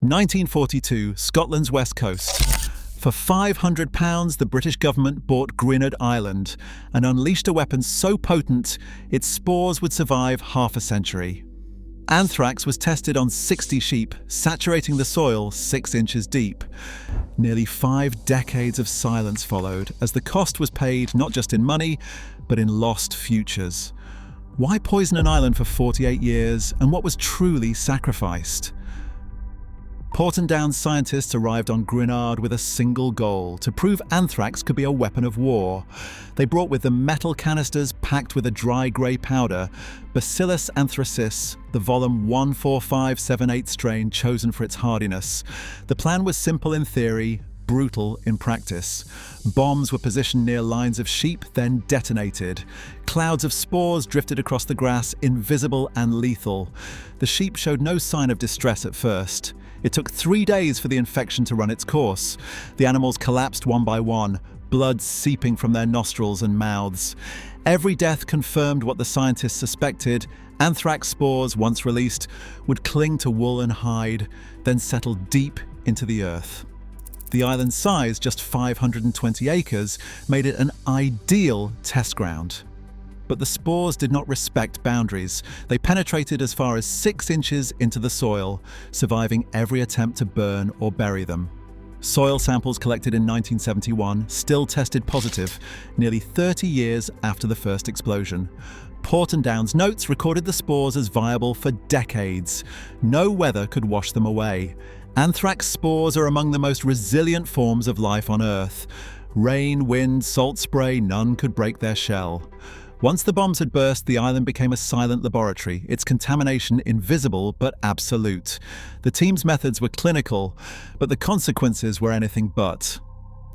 1942, Scotland's west coast. For £500, the British government bought Gruinard Island and unleashed a weapon so potent its spores would survive half a century. Anthrax was tested on 60 sheep, saturating the soil 6 inches deep. Nearly 5 decades of silence followed, as the cost was paid not just in money, but in lost futures. Why poison an island for 48 years, and what was truly sacrificed? Portendown's scientists arrived on Gruinard with a single goal: to prove anthrax could be a weapon of war. They brought with them metal canisters packed with a dry grey powder, Bacillus anthracis, the Volume 14578 strain chosen for its hardiness. The plan was simple in theory, brutal in practice. Bombs were positioned near lines of sheep, then detonated. Clouds of spores drifted across the grass, invisible and lethal. The sheep showed no sign of distress at first. It took 3 days for the infection to run its course. The animals collapsed one by one, blood seeping from their nostrils and mouths. Every death confirmed what the scientists suspected: anthrax spores, once released, would cling to wool and hide, then settle deep into the earth. The island's size, just 520 acres, made it an ideal test ground. But the spores did not respect boundaries. They penetrated as far as 6 inches into the soil, surviving every attempt to burn or bury them. Soil samples collected in 1971 still tested positive, nearly 30 years after the first explosion. Portendown's notes recorded the spores as viable for decades. No weather could wash them away. Anthrax spores are among the most resilient forms of life on Earth. Rain, wind, salt spray, none could break their shell. Once the bombs had burst, the island became a silent laboratory, its contamination invisible but absolute. The team's methods were clinical, but the consequences were anything but.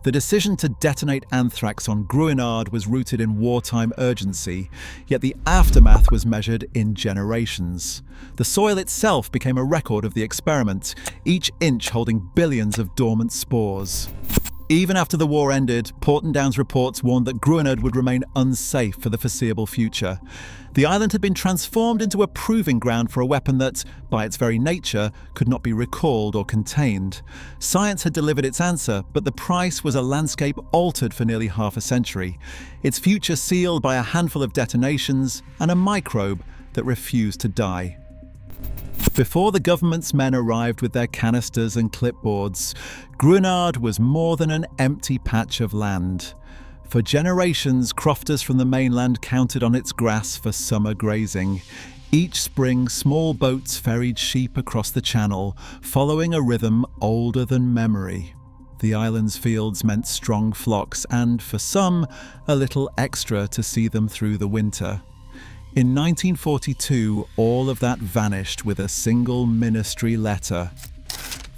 The decision to detonate anthrax on Gruinard was rooted in wartime urgency, yet the aftermath was measured in generations. The soil itself became a record of the experiment, each inch holding billions of dormant spores. Even after the war ended, Portendown's reports warned that Gruinard would remain unsafe for the foreseeable future. The island had been transformed into a proving ground for a weapon that, by its very nature, could not be recalled or contained. Science had delivered its answer, but the price was a landscape altered for nearly half a century. Its future sealed by a handful of detonations and a microbe that refused to die. Before the government's men arrived with their canisters and clipboards, Gruinard was more than an empty patch of land. For generations, crofters from the mainland counted on its grass for summer grazing. Each spring, small boats ferried sheep across the channel, following a rhythm older than memory. The island's fields meant strong flocks and, for some, a little extra to see them through the winter. In 1942, all of that vanished with a single ministry letter.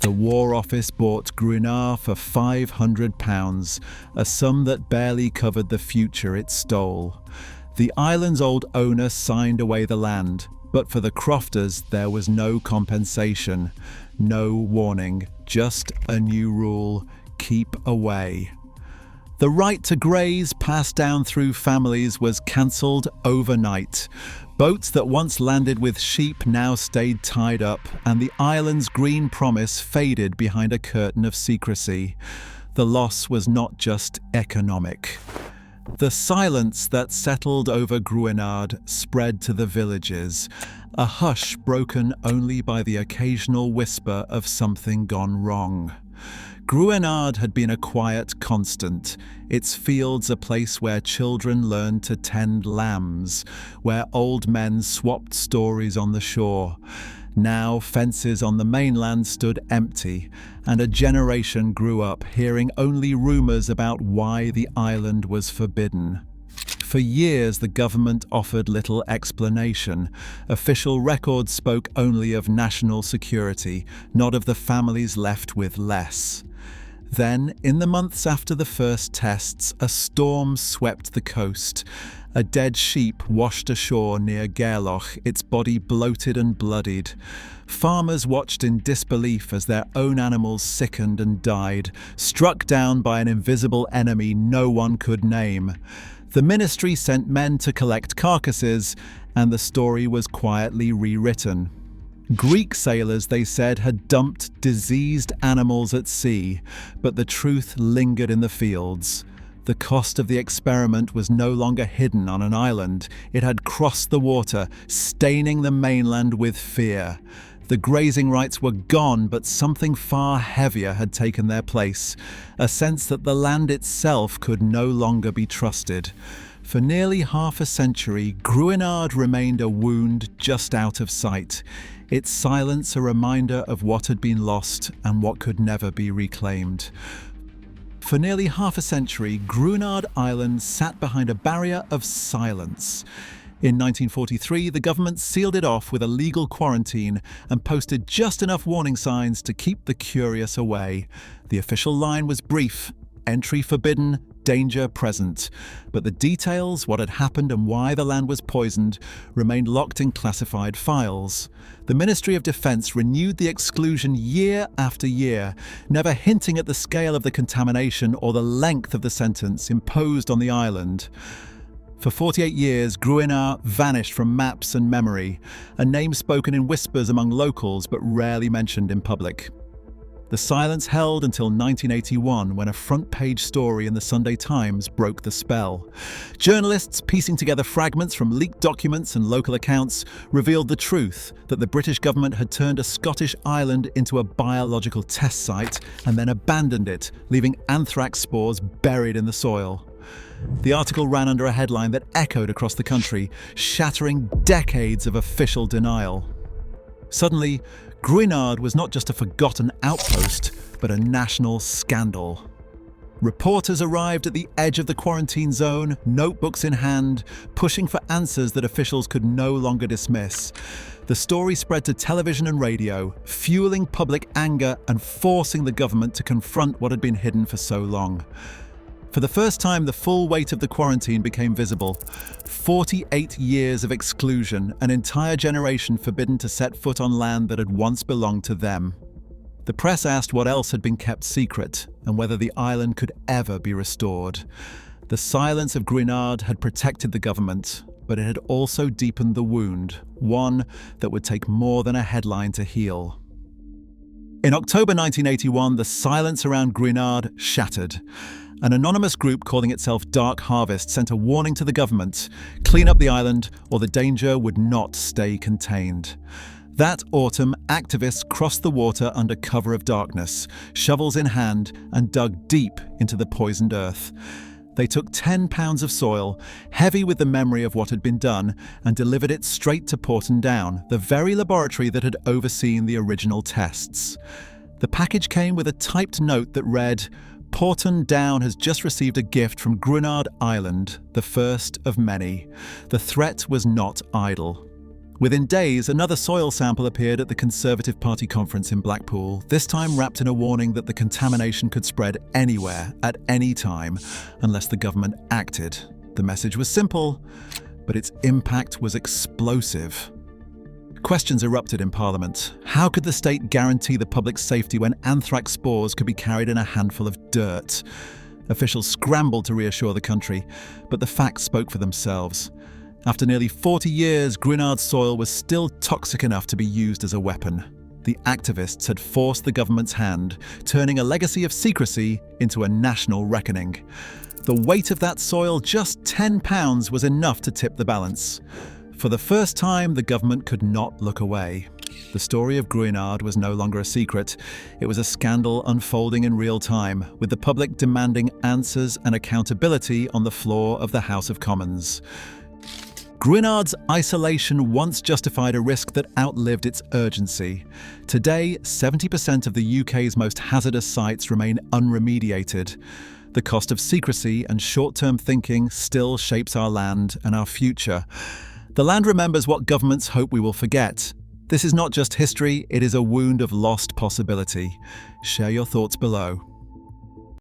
The War Office bought Gruinard for £500, a sum that barely covered the future it stole. The island's old owner signed away the land, but for the crofters there was no compensation, no warning, just a new rule: keep away. The right to graze, passed down through families, was cancelled overnight. Boats that once landed with sheep now stayed tied up, and the island's green promise faded behind a curtain of secrecy. The loss was not just economic. The silence that settled over Gruinard spread to the villages, a hush broken only by the occasional whisper of something gone wrong. Gruinard had been a quiet constant, its fields a place where children learned to tend lambs, where old men swapped stories on the shore. Now fences on the mainland stood empty, and a generation grew up hearing only rumours about why the island was forbidden. For years, the government offered little explanation. Official records spoke only of national security, not of the families left with less. Then, in the months after the first tests, a storm swept the coast. A dead sheep washed ashore near Gairloch, its body bloated and bloodied. Farmers watched in disbelief as their own animals sickened and died, struck down by an invisible enemy no one could name. The ministry sent men to collect carcasses, and the story was quietly rewritten. Greek sailors, they said, had dumped diseased animals at sea, but the truth lingered in the fields. The cost of the experiment was no longer hidden on an island. It had crossed the water, staining the mainland with fear. The grazing rights were gone, but something far heavier had taken their place, a sense that the land itself could no longer be trusted. For nearly half a century, Gruinard remained a wound just out of sight, its silence a reminder of what had been lost and what could never be reclaimed. For nearly half a century, Gruinard Island sat behind a barrier of silence. In 1943, the government sealed it off with a legal quarantine and posted just enough warning signs to keep the curious away. The official line was brief: entry forbidden, danger present. But the details, what had happened and why the land was poisoned, remained locked in classified files. The Ministry of Defense renewed the exclusion year after year, never hinting at the scale of the contamination or the length of the sentence imposed on the island. For 48 years, Gruinard vanished from maps and memory, a name spoken in whispers among locals but rarely mentioned in public. The silence held until 1981, when a front-page story in the Sunday Times broke the spell. Journalists, piecing together fragments from leaked documents and local accounts, revealed the truth that the British government had turned a Scottish island into a biological test site and then abandoned it, leaving anthrax spores buried in the soil. The article ran under a headline that echoed across the country, shattering decades of official denial. Suddenly, Gruinard was not just a forgotten outpost, but a national scandal. Reporters arrived at the edge of the quarantine zone, notebooks in hand, pushing for answers that officials could no longer dismiss. The story spread to television and radio, fueling public anger and forcing the government to confront what had been hidden for so long. For the first time, the full weight of the quarantine became visible. 48 years of exclusion, an entire generation forbidden to set foot on land that had once belonged to them. The press asked what else had been kept secret and whether the island could ever be restored. The silence of Gruinard had protected the government, but it had also deepened the wound, one that would take more than a headline to heal. In October 1981, the silence around Gruinard shattered. An anonymous group calling itself Dark Harvest sent a warning to the government: clean up the island or the danger would not stay contained. That autumn, activists crossed the water under cover of darkness, shovels in hand, and dug deep into the poisoned earth. They took 10 pounds of soil, heavy with the memory of what had been done, and delivered it straight to Porton Down, the very laboratory that had overseen the original tests. The package came with a typed note that read, "Porton Down has just received a gift from Gruinard Island, the first of many." The threat was not idle. Within days, another soil sample appeared at the Conservative Party conference in Blackpool, this time wrapped in a warning that the contamination could spread anywhere, at any time, unless the government acted. The message was simple, but its impact was explosive. Questions erupted in Parliament. How could the state guarantee the public's safety when anthrax spores could be carried in a handful of dirt? Officials scrambled to reassure the country, but the facts spoke for themselves. After nearly 40 years, Gruinard's soil was still toxic enough to be used as a weapon. The activists had forced the government's hand, turning a legacy of secrecy into a national reckoning. The weight of that soil, just 10 pounds, was enough to tip the balance. For the first time, the government could not look away. The story of Gruinard was no longer a secret. It was a scandal unfolding in real time, with the public demanding answers and accountability on the floor of the House of Commons. Gruinard's isolation once justified a risk that outlived its urgency. Today, 70% of the UK's most hazardous sites remain unremediated. The cost of secrecy and short-term thinking still shapes our land and our future. The land remembers what governments hope we will forget. This is not just history, it is a wound of lost possibility. Share your thoughts below.